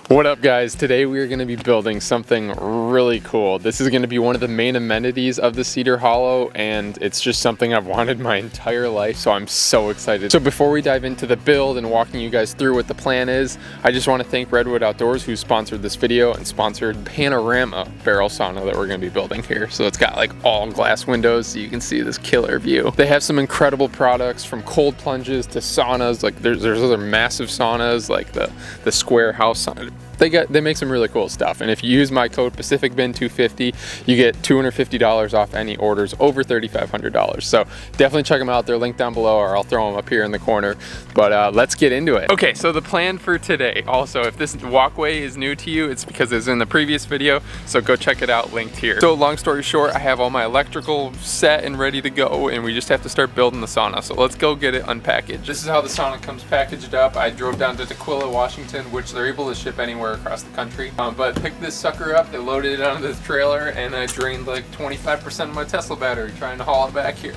What up guys, today we are going to be building something really cool. This is going to be one of the main amenities of the Cedar Hollow, and it's just something I've wanted my entire life, so I'm so excited. So before we dive into the build and walking you guys through what the plan is, I just want to thank Redwood Outdoors who sponsored this video and sponsored Panorama barrel sauna that we're going to be building here. So it's got like all glass windows so you can see this killer view. They have some incredible products from cold plunges to saunas. Like there's other massive saunas like the square house sauna. They make some really cool stuff, and if you use my code PacificBin250, you get $250 off any orders over $3,500. So definitely check them out. They're linked down below, or I'll throw them up here in the corner. But let's get into it. Okay, so the plan for today. Also, if this walkway is new to you, it's because it's in the previous video. So go check it out, linked here. So long story short, I have all my electrical set and ready to go, and we just have to start building the sauna. So let's go get it unpackaged. This is how the sauna comes packaged up. I drove down to Tequila, Washington, which they're able to ship anywhere across the country, but picked this sucker up, they loaded it onto this trailer, and I drained like 25% of my Tesla battery trying to haul it back here.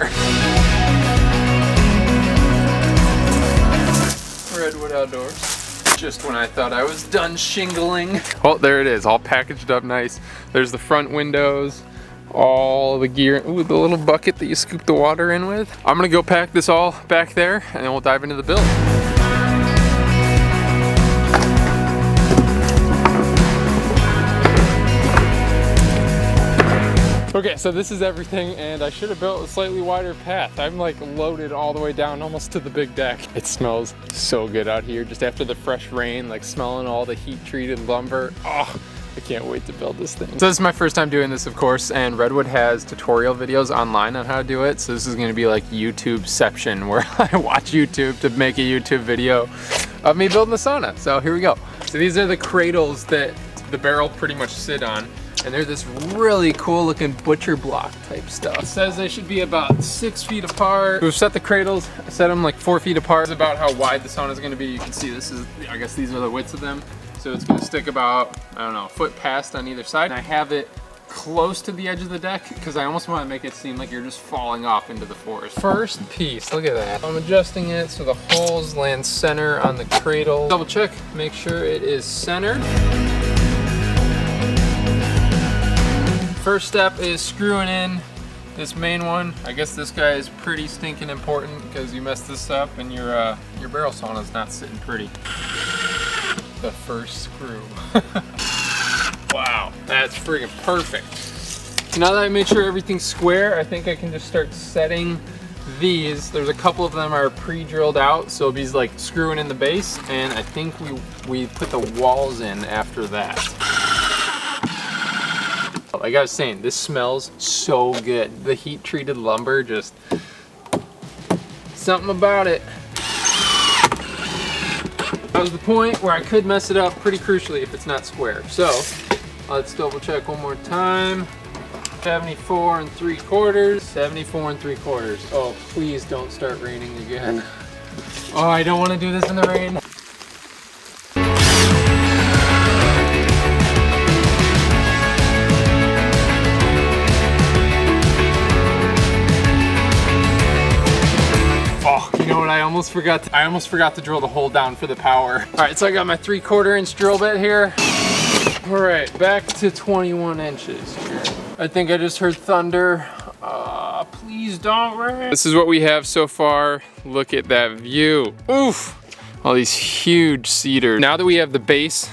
Redwood Outdoors. Just when I thought I was done shingling. Oh, there it is, all packaged up nice. There's the front windows, all the gear. Ooh, the little bucket that you scoop the water in with. I'm gonna go pack this all back there, and then we'll dive into the build. Okay, so this is everything, and I should have built a slightly wider path. I'm like loaded all the way down almost to the big deck. It smells so good out here just after the fresh rain, like smelling all the heat treated lumber. Oh, I can't wait to build this thing. So this is my first time doing this, of course, and Redwood has tutorial videos online on how to do it. So this is gonna be like YouTubeception, where I watch YouTube to make a YouTube video of me building the sauna. So here we go. So these are the cradles that the barrel pretty much sit on. And they're this really cool looking butcher block type stuff. It says they should be about 6 feet apart. We've set the cradles, I set them like 4 feet apart. It's about how wide the sauna is gonna be. You can see this is, I guess these are the widths of them. So it's gonna stick about, I don't know, a foot past on either side. And I have it close to the edge of the deck because I almost want to make it seem like you're just falling off into the forest. First piece, look at that. I'm adjusting it so the holes land center on the cradle. Double check, make sure it is centered. First step is screwing in this main one. I guess this guy is pretty stinking important because you mess this up and your barrel sauna is not sitting pretty. The first screw. Wow, that's freaking perfect. Now that I made sure everything's square, I think I can just start setting these. There's a couple of them are pre-drilled out, so it'll be like screwing in the base, and I think we put the walls in after that. Like I was saying, this smells so good. The heat treated lumber, just something about it. That was the point where I could mess it up pretty crucially if it's not square. So let's double check one more time. 74 3/4. 74 3/4. Oh, please don't start raining again. Oh, I don't want to do this in the rain. I almost forgot to drill the hole down for the power. All right, so I got my 3/4 inch drill bit here. All right, back to 21 inches here. I think I just heard thunder. Please don't rain. This is what we have so far. Look at that view. Oof, all these huge cedars. Now that we have the base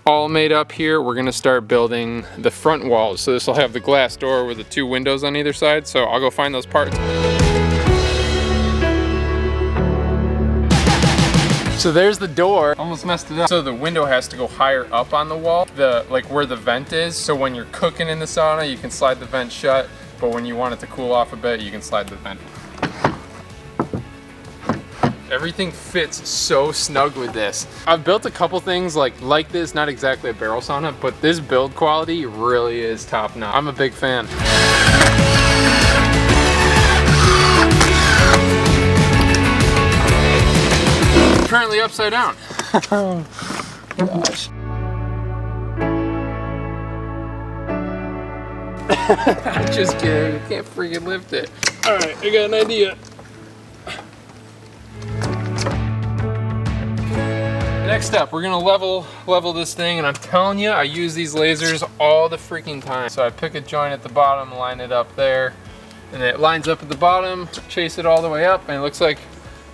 all made up here, we're gonna start building the front walls. So this will have the glass door with the 2 windows on either side. So I'll go find those parts. So there's the door. Almost messed it up. So the window has to go higher up on the wall, like where the vent is. So when you're cooking in the sauna, you can slide the vent shut, but when you want it to cool off a bit, you can slide the vent. Everything fits so snug with this. I've built a couple things like this, not exactly a barrel sauna, but this build quality really is top notch. I'm a big fan. Currently upside down. Oh gosh. Just kidding, I can't freaking lift it. All right, I got an idea. Next up, we're gonna level this thing, and I'm telling you, I use these lasers all the freaking time. So I pick a joint at the bottom, line it up there, and it lines up at the bottom, chase it all the way up, and it looks like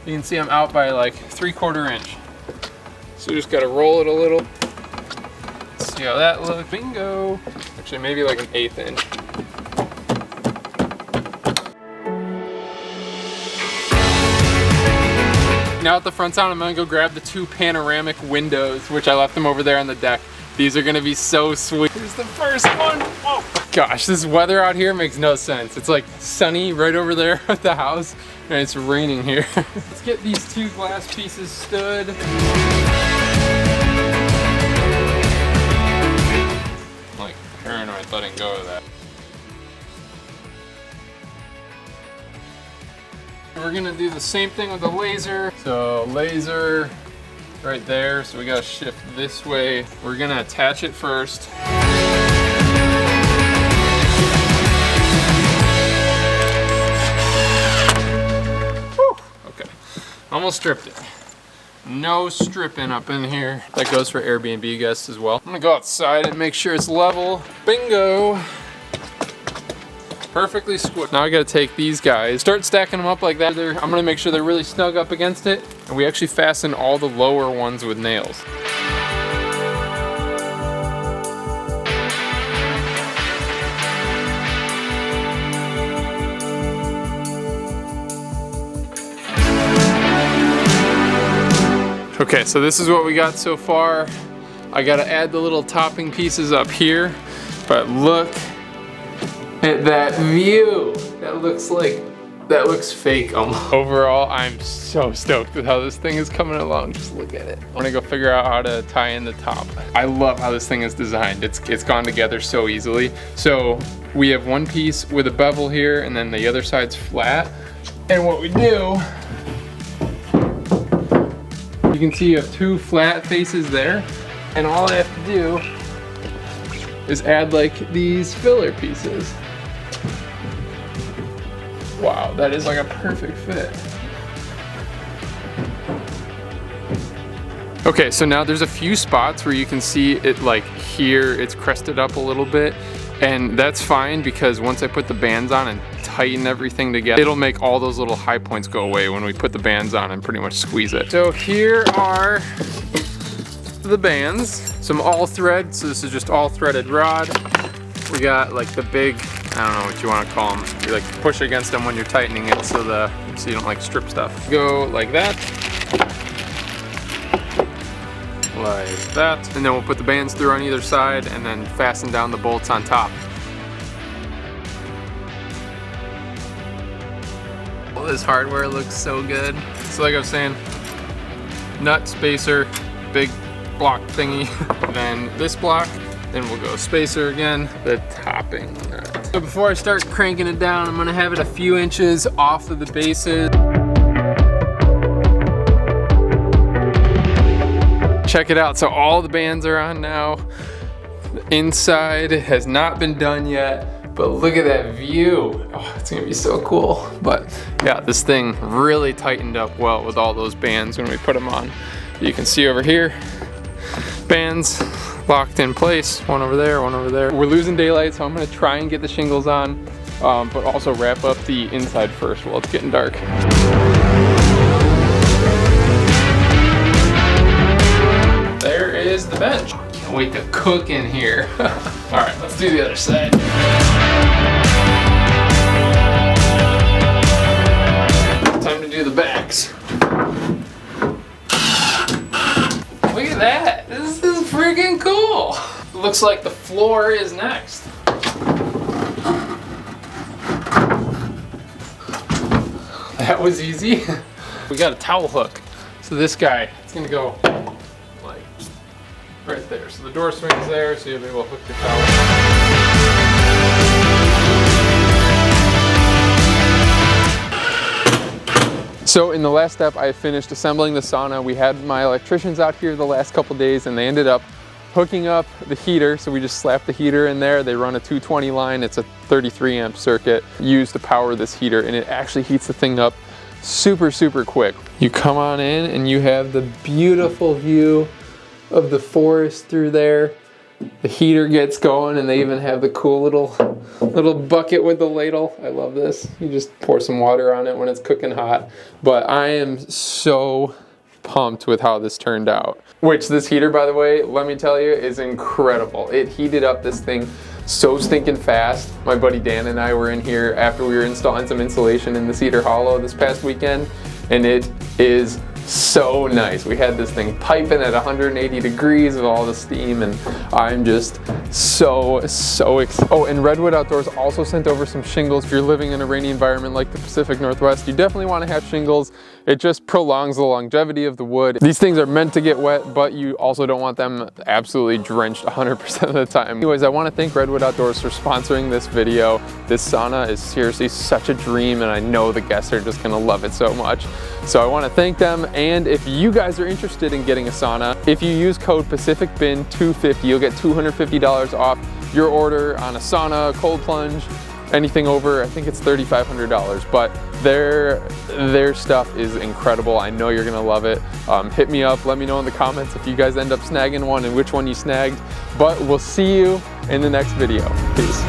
you can see I'm out by like 3/4 inch. So we just gotta roll it a little. Let's see how that looks. Bingo! Actually, maybe like an 1/8 inch. Now at the front sound, I'm gonna go grab the 2 panoramic windows, which I left them over there on the deck. These are gonna be so sweet. Here's the first one. Oh gosh, this weather out here makes no sense. It's like sunny right over there at the house, and it's raining here. Let's get these 2 glass pieces stood. I'm like paranoid letting go of that. We're gonna do the same thing with the laser. So laser right there. So we gotta shift this way. We're gonna attach it first. Whew. Okay, almost stripped it. No stripping up in here. That goes for Airbnb guests as well. I'm gonna go outside and make sure it's level. Bingo. Perfectly squished. Now I gotta take these guys, start stacking them up like that. I'm gonna make sure they're really snug up against it. And we actually fasten all the lower ones with nails. Okay, so this is what we got so far. I gotta add the little topping pieces up here, but look at that view. That looks fake almost. Overall, I'm so stoked with how this thing is coming along. Just look at it. I'm gonna go figure out how to tie in the top. I love how this thing is designed. It's gone together so easily. So we have one piece with a bevel here, and then the other side's flat. And what we do, you can see you have 2 flat faces there, and all I have to do is add like these filler pieces. Wow, that is like a perfect fit. Okay, so now there's a few spots where you can see it, like here, it's crested up a little bit, and that's fine because once I put the bands on and tighten everything together, it'll make all those little high points go away when we put the bands on and pretty much squeeze it. So here are the bands, some all thread, so this is just all threaded rod. We got like the big, I don't know what you want to call them. You like push against them when you're tightening it so you don't like strip stuff. Go like that. Like that. And then we'll put the bands through on either side and then fasten down the bolts on top. All this hardware looks so good. So like I was saying, nut, spacer, big block thingy. Then this block. Then we'll go spacer again, the topping nut. So before I start cranking it down, I'm gonna have it a few inches off of the bases. Check it out, so all the bands are on now. The inside has not been done yet, but look at that view. Oh, it's gonna be so cool. But yeah, this thing really tightened up well with all those bands when we put them on. You can see over here, bands locked in place, one over there, one over there. We're losing daylight, so I'm gonna try and get the shingles on, but also wrap up the inside first while it's getting dark. There is the bench. Can't wait to cook in here. All right, let's do the other side. Time to do the backs. Look at that, this is freaking cool. Looks like the floor is next. That was easy. We got a towel hook. So this guy, it's gonna go like right there. So the door swings there, so you'll be able to hook your towel. So in the last step, I finished assembling the sauna. We had my electricians out here the last couple days, and they ended up hooking up the heater. So we just slapped the heater in there. They run a 220 line. It's a 33 amp circuit used to power this heater, and it actually heats the thing up super, super quick. You come on in and you have the beautiful view of the forest through there. The heater gets going and they even have the cool little bucket with the ladle. I love this. You just pour some water on it when it's cooking hot. But I am so pumped with how this turned out. Which this heater, by the way, let me tell you, is incredible. It heated up this thing so stinking fast. My buddy Dan and I were in here after we were installing some insulation in the Cedar Hollow this past weekend, and it is so nice. We had this thing piping at 180 degrees with all the steam, and I'm just so excited. Oh, and Redwood Outdoors also sent over some shingles. If you're living in a rainy environment like the Pacific Northwest, you definitely want to have shingles. It just prolongs the longevity of the wood. These things are meant to get wet, but you also don't want them absolutely drenched 100% of the time. Anyways, I want to thank Redwood Outdoors for sponsoring this video. This sauna is seriously such a dream, and I know the guests are just gonna love it so much. So I want to thank them. And if you guys are interested in getting a sauna, if you use code PacificBin250, you'll get $250 off your order on a sauna, cold plunge, anything over, I think it's $3,500, but their stuff is incredible. I know you're gonna love it. Hit me up, let me know in the comments if you guys end up snagging one and which one you snagged, but we'll see you in the next video. Peace.